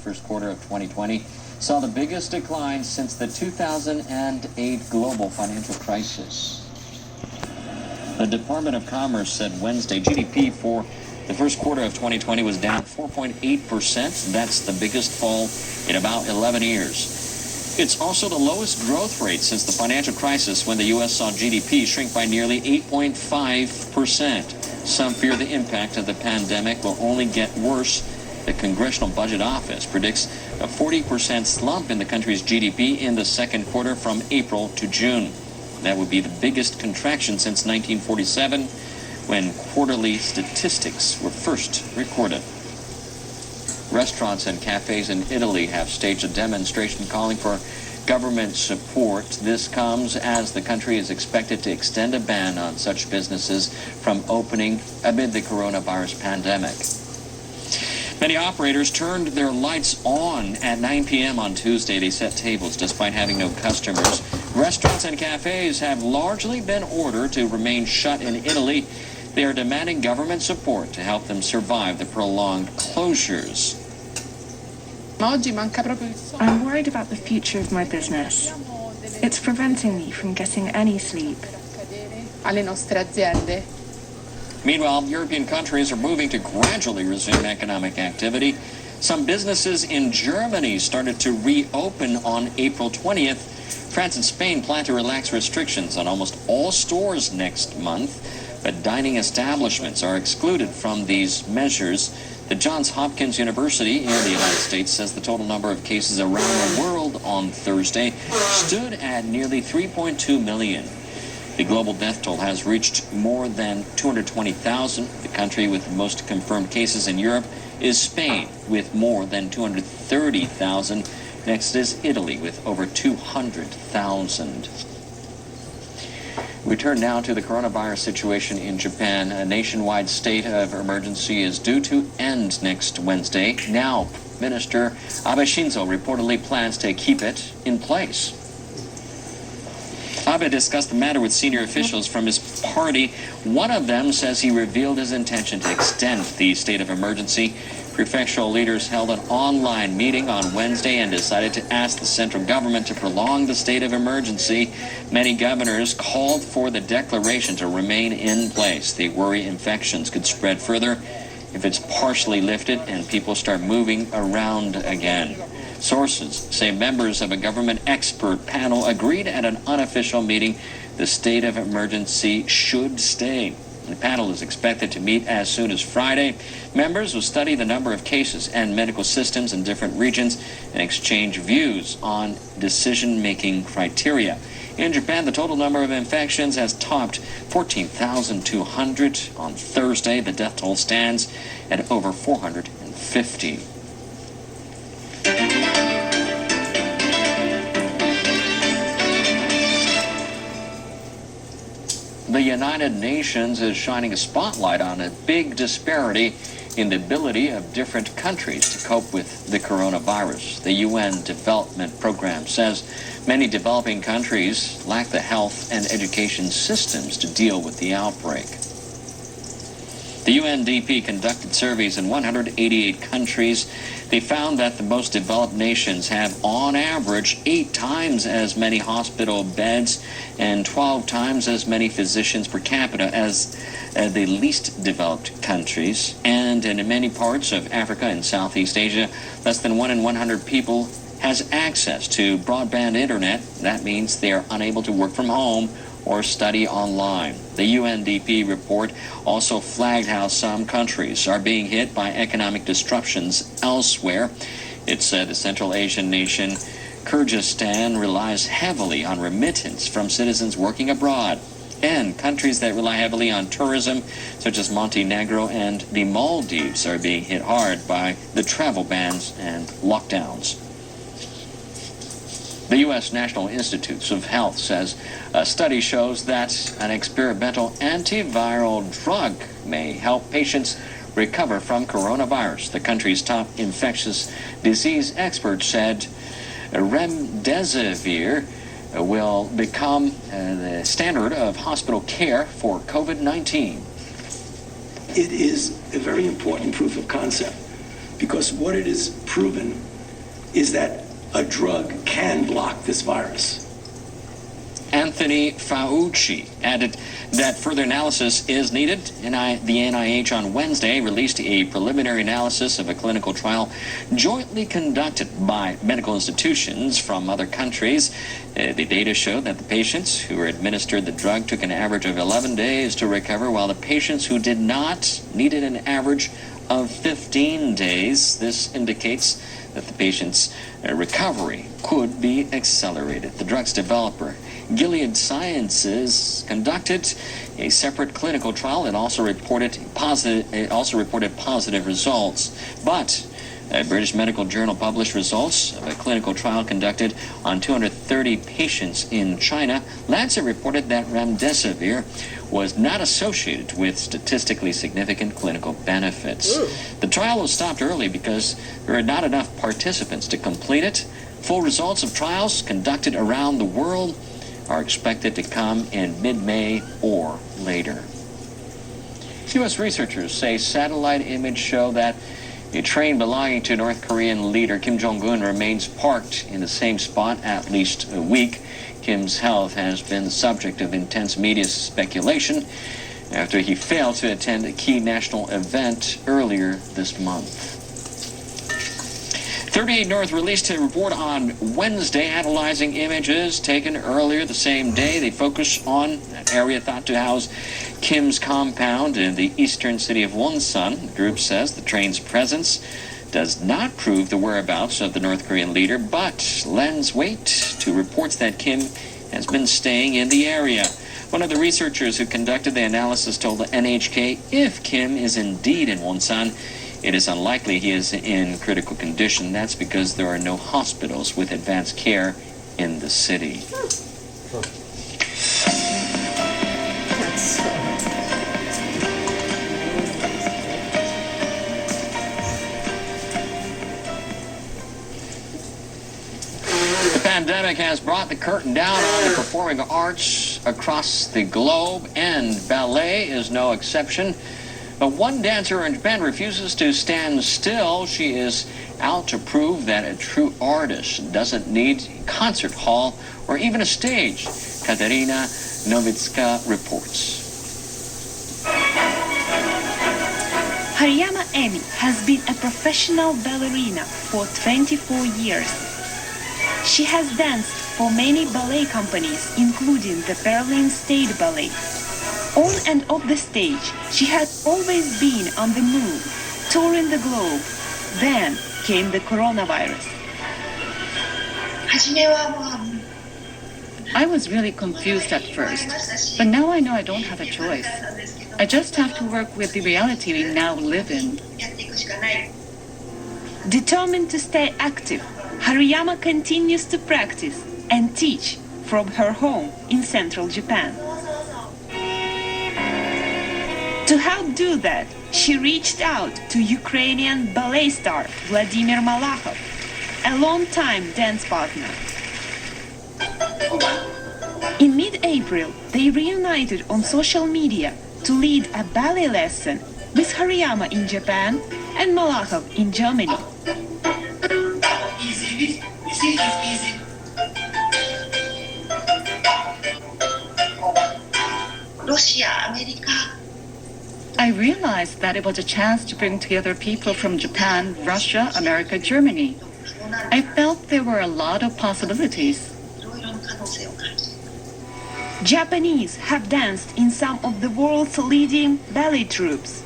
first quarter of 2020 saw the biggest decline since the 2008 global financial crisis. The Department of Commerce said Wednesday GDP for the first quarter of 2020 was down 4.8%. That's the biggest fall in about 11 years. It's also the lowest growth rate since the financial crisis, when the U.S. saw GDP shrink by nearly 8.5%. Some fear the impact of the pandemic will only get worse. The Congressional Budget Office predicts a 40% slump in the country's GDP in the second quarter from April to June. That would be the biggest contraction since 1947, when quarterly statistics were first recorded. Restaurants and cafes in Italy have staged a demonstration calling for government support. This comes as the country is expected to extend a ban on such businesses from opening amid the coronavirus pandemic. Many operators turned their lights on at 9 p.m. on Tuesday. They set tables despite having no customers. Restaurants and cafes have largely been ordered to remain shut in Italy. They are demanding government support to help them survive the prolonged closures. I'm worried about the future of my business. It's preventing me from getting any sleep. Meanwhile, European countries are moving to gradually resume economic activity. Some businesses in Germany started to reopen on April 20th. France and Spain plan to relax restrictions on almost all stores next month, but dining establishments are excluded from these measures. The Johns Hopkins University in the United States says the total number of cases around the world on Thursday stood at nearly 3.2 million. The global death toll has reached more than 220,000. The country with the most confirmed cases in Europe is Spain, with more than 230,000. Next is Italy, with over 200,000. We turn now to the coronavirus situation in Japan. A nationwide state of emergency is due to end next Wednesday. Now, Minister Abe Shinzo reportedly plans to keep it in place. Abe discussed the matter with senior officials from his party. One of them says he revealed his intention to extend the state of emergency. Prefectural leaders held an online meeting on Wednesday and decided to ask the central government to prolong the state of emergency. Many governors called for the declaration to remain in place. They worry infections could spread further if it's partially lifted and people start moving around again. Sources say members of a government expert panel agreed at an unofficial meeting the state of emergency should stay. The panel is expected to meet as soon as Friday. Members will study the number of cases and medical systems in different regions and exchange views on decision-making criteria. In Japan, the total number of infections has topped 14,200 on Thursday. The death toll stands at over 450. The United Nations is shining a spotlight on a big disparity in the ability of different countries to cope with the coronavirus. The UN Development Program says many developing countries lack the health and education systems to deal with the outbreak. The UNDP conducted surveys in 188 countries. They found that the most developed nations have, on average, 8 times as many hospital beds and 12 times as many physicians per capita as the least developed countries. And in many parts of Africa and Southeast Asia, less than 1 in 100 people has access to broadband internet. That means they are unable to work from home or study online. The UNDP report also flagged how some countries are being hit by economic disruptions elsewhere. It said the Central Asian nation Kyrgyzstan relies heavily on remittance from citizens working abroad, and countries that rely heavily on tourism, such as Montenegro and the Maldives, are being hit hard by the travel bans and lockdowns. The U.S. National Institutes of Health says a study shows that an experimental antiviral drug may help patients recover from coronavirus. The country's top infectious disease expert said remdesivir will become the standard of hospital care for COVID-19. It is a very important proof of concept because what it is proven is that a drug can block this virus. Anthony Fauci added that further analysis is needed. The NIH on Wednesday released a preliminary analysis of a clinical trial jointly conducted by medical institutions from other countries. The data showed that the patients who were administered the drug took an average of 11 days to recover, while the patients who did not needed an average of 15 days. This indicates that the patient's recovery could be accelerated. The drug's developer, Gilead Sciences, conducted a separate clinical trial and also reported positive results. But a British medical journal published results of a clinical trial conducted on 230 patients in China. Lancet reported that remdesivir was not associated with statistically significant clinical benefits. The trial was stopped early because there are not enough participants to complete it. Full results of trials conducted around the world are expected to come in mid-May or later. U.S. researchers say satellite images show that a train belonging to North Korean leader Kim Jong-un remains parked in the same spot at least a week. Kim's health has been the subject of intense media speculation after he failed to attend a key national event earlier this month. 38 North released a report on Wednesday analyzing images taken earlier the same day. They focus on an area thought to house Kim's compound in the eastern city of Wonsan. The group says the train's presence does not prove the whereabouts of the North Korean leader, but lends weight to reports that Kim has been staying in the area. One of the researchers who conducted the analysis told the NHK if Kim is indeed in Wonsan, it is unlikely he is in critical condition. That's because there are no hospitals with advanced care in the city. The pandemic has brought the curtain down on the performing arts across the globe, and ballet is no exception. But one dancer in Japan refuses to stand still. She is out to prove that a true artist doesn't need a concert hall or even a stage. Katerina Novitska reports. Hariyama Emi has been a professional ballerina for 24 years. She has danced for many ballet companies, including the Berlin State Ballet. On and off the stage, she has always been on the move, touring the globe. Then came the coronavirus. I was really confused at first, but now I know I don't have a choice. I just have to work with the reality we now live in. Determined to stay active, Hariyama continues to practice and teach from her home in central Japan. To help do that, she reached out to Ukrainian ballet star Vladimir Malakhov, a long-time dance partner. In mid-April, they reunited on social media to lead a ballet lesson with Hariyama in Japan and Malakhov in Germany. I realized that it was a chance to bring together people from Japan, Russia, America, Germany. I felt there were a lot of possibilities. Japanese have danced in some of the world's leading ballet troupes,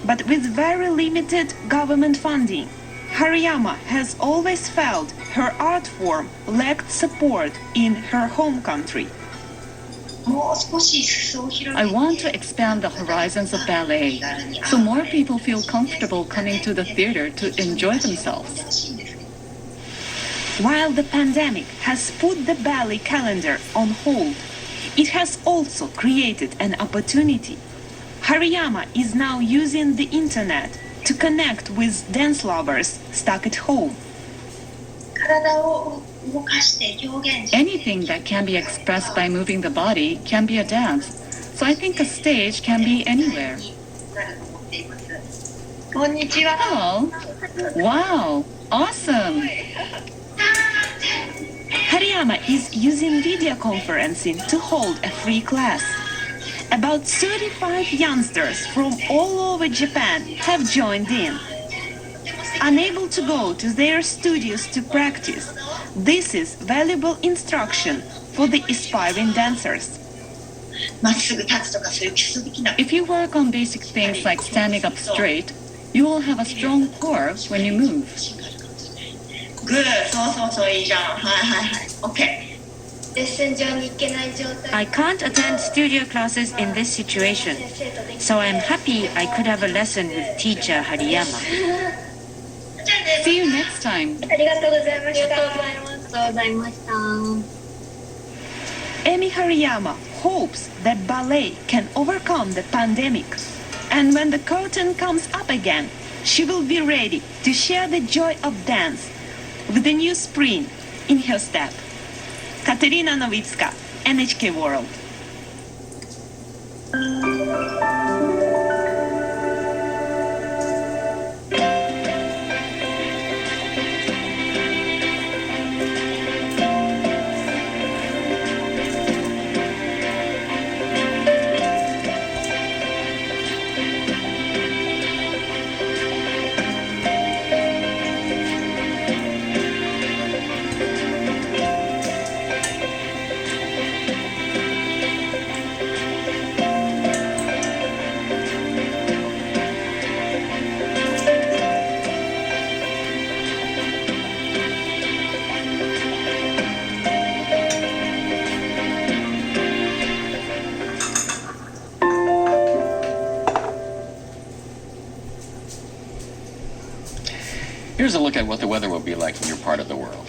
but with very limited government funding. Hariyama has always felt her art form lacked support in her home country. I want to expand the horizons of ballet so more people feel comfortable coming to the theater to enjoy themselves. While the pandemic has put the ballet calendar on hold, it has also created an opportunity. Hariyama is now using the internet to connect with dance lovers stuck at home. Anything that can be expressed by moving the body can be a dance, so I think a stage can be anywhere. Hello. Wow, awesome. Hariyama is using video conferencing to hold a free class. About 35 youngsters from all over Japan have joined in. Unable to go to their studios to practice, this is valuable instruction for the aspiring dancers. まっすぐ立つとかそういう基礎的な If you work on basic things like standing up straight, you will have a strong core when you move. グーそういいじゃんはい OK レッスン上に行けない状態 I can't attend studio classes in this situation, so I'm happy I could have a lesson with teacher Hariyama. See you next time. ありがとうございましたありがとうございました Emi Hariyama hopes that ballet can overcome the pandemic. And when the curtain comes up again, she will be ready to share the joy of dance with a new spring in her step. Katerina Nowicka, NHK World. Here's a look at what the weather will be like in your part of the world.